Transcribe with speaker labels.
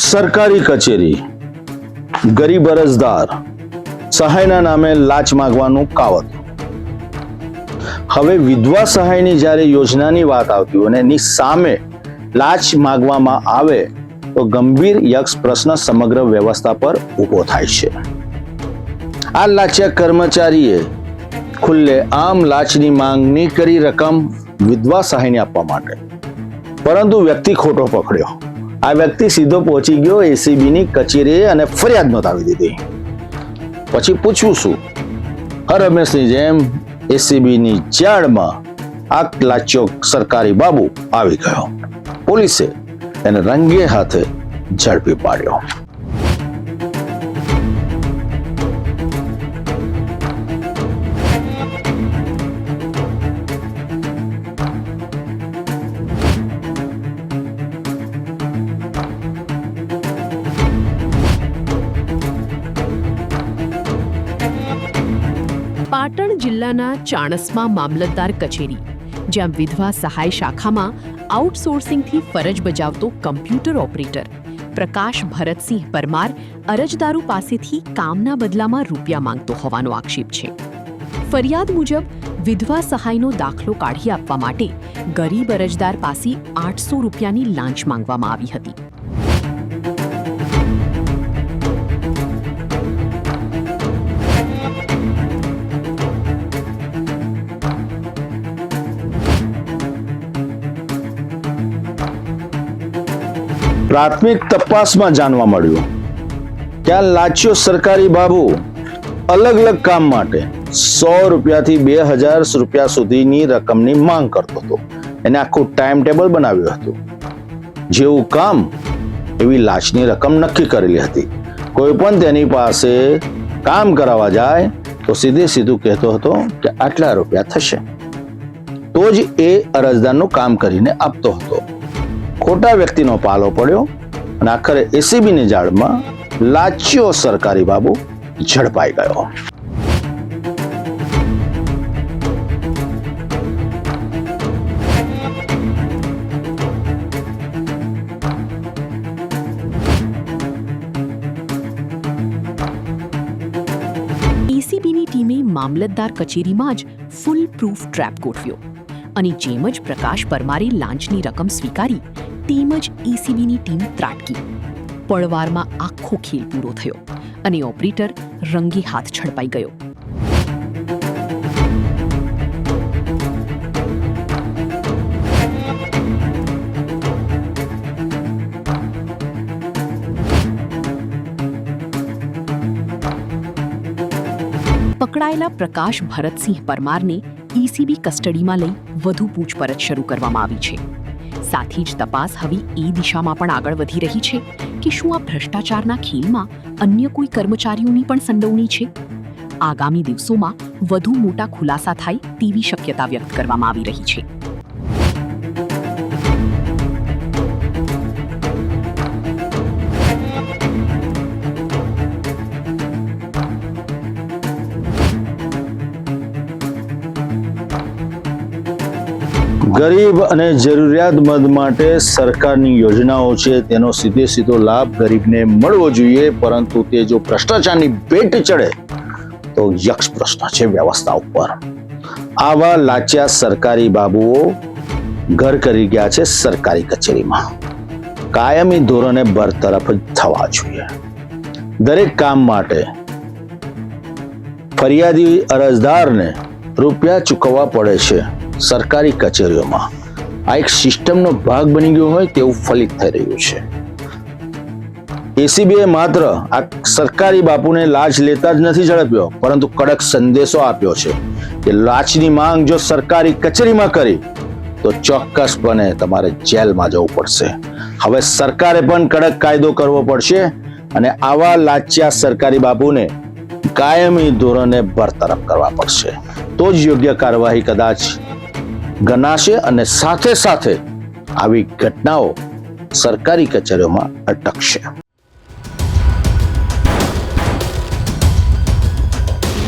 Speaker 1: સરકારી કચેરી, ગરીબ અરજદાર, સહાયના નામે લાંચ માંગવાનું કાવત. હવે વિધવા સહાયની જ્યારે યોજનાની વાત આવતી હોય અને એની સામે લાંચ માંગવામાં આવે તો ગંભીર યક્ષ પ્રશ્ન સમગ્ર વ્યવસ્થા પર ઊભો થાય છે. આ લાંચિયા કર્મચારીએ ખુલ્લે આમ લાંચની માંગણી કરી રકમ વિધવા સહાયને આપવા માટે, પરંતુ વ્યક્તિ ખોટો પકડ્યો. આ વ્યક્તિ સીધો પહોંચી ગયો એસીબીની કચેરીએ અને ફરિયાદ નોંધાવી દીધી. પછી પૂછવું શું? હર હંમેશની જેમ એસીબીની જાળમાં આ લાંચિયો સરકારી બાબુ આવી ગયો. પોલીસે એને રંગે હાથે ઝડપી પાડ્યો.
Speaker 2: પાટણ જિલ્લાના ચાણસ્મા મામલતદાર કચેરી, જ્યાં વિધવા સહાય શાખામાં આઉટસોર્સિંગથી ફરજ બજાવતો કમ્પ્યુટર ઓપરેટર પ્રકાશ ભરતસિંહ પરમાર અરજદારો પાસેથી કામના બદલામાં રૂપિયા માંગતો હોવાનો આક્ષેપ છે. ફરિયાદ મુજબ વિધવા સહાયનો દાખલો કાઢી આપવા માટે ગરીબ અરજદાર પાસે 800 રૂપિયાની લાંચ માંગવામાં આવી હતી.
Speaker 1: પ્રાથમિક તપાસમાં જાણવા મળ્યું કે આ લાંચિયો સરકારી બાબુ અલગ અલગ કામ માટે 100 રૂપિયાથી 2000 રૂપિયા સુધીની રકમની માંગ કરતો હતો. એને આખું ટાઈમ ટેબલ બનાવ્યું હતું. જેવું કામ એવી લાંચની રકમ નક્કી કરેલી હતી. કોઈ પણ તેની પાસે કામ કરાવવા જાય તો સીધું કહેતો હતો કે આટલા રૂપિયા થશે, તો જ એ અરજદારનું કામ કરીને આપતો હતો. ખોટા વ્યક્તિનો પાલો પડ્યો અને આખરે એસીબીની જાળમાં લાંચિયો સરકારી બાબુ ઝડપાઈ ગયો.
Speaker 2: એસીબીની ટીમે મામલતદાર કચેરીમાં જ ફૂલ પ્રૂફ ટ્રેપ ગોઠવ્યો અને જેમ જ પ્રકાશ પરમારે લાંચની રકમ સ્વીકારી તેમ જ એસીબીની ટીમ ત્રાટકી. પળવારમાં આખો ખેલ પૂરો થયો અને ઓપરેટર રંગે હાથ ઝડપાઈ ગયો. પકડાયેલા પ્રકાશ ભરતસિંહ પરમારને એસીબી કસ્ટડીમાં લઈ વધુ પૂછપરછ શરૂ કરવામાં આવી છે. સાથે જ તપાસ હવે એ દિશામાં પણ આગળ વધી રહી છે કે શું આ ભ્રષ્ટાચારના ખેલમાં અન્ય કોઈ કર્મચારીઓની પણ સંડોવણી છે. આગામી દિવસોમાં વધુ મોટા ખુલાસા થાય તેવી શક્યતા વ્યક્ત કરવામાં આવી રહી છે.
Speaker 1: ગરીબ અને જરૂરિયાતમંદ માટે સરકારની યોજનાઓ છે તેનો સીધો લાભ ગરીબને મળવો જોઈએ, પરંતુ તે જો ભ્રષ્ટાચારની ભેટ ચડે તો યક્ષ પ્રશ્ન છે વ્યવસ્થા ઉપર. આવા લાંચિયા સરકારી બાબુઓ ઘર કરી ગયા છે સરકારી કચેરીમાં. કાયમી ધોરણે બરતરફ થવા જોઈએ. દરેક કામ માટે ફરિયાદી અરજદારને રૂપિયા ચૂકવવા પડે છે સરકારી કચેરીઓમાં. આ એક સિસ્ટમનો ભાગ બની ગયો હોય તેવું ફલિત થઈ રહ્યું છે. એસીબીએ માત્ર આ સરકારી બાપુને લાંચ લેતા જ નથી ઝડપ્યો, પરંતુ કડક સંદેશો આપ્યો છે કે લાંચની માંગ જો સરકારી કચેરીમાં કરી તો ચોક્કસપણે તમારે જેલમાં જવું પડશે. હવે સરકારે પણ કડક કાયદો કરવો પડશે અને આવા લાંચિયા સરકારી બાપુને કાયમી ધોરણે બરતરફ કરવા પડશે. તો જ યોગ્ય કાર્યવાહી કદાચ ગણાશે અને સાથે આવી ઘટનાઓ સરકારી કચેરીઓમાં અટકશે.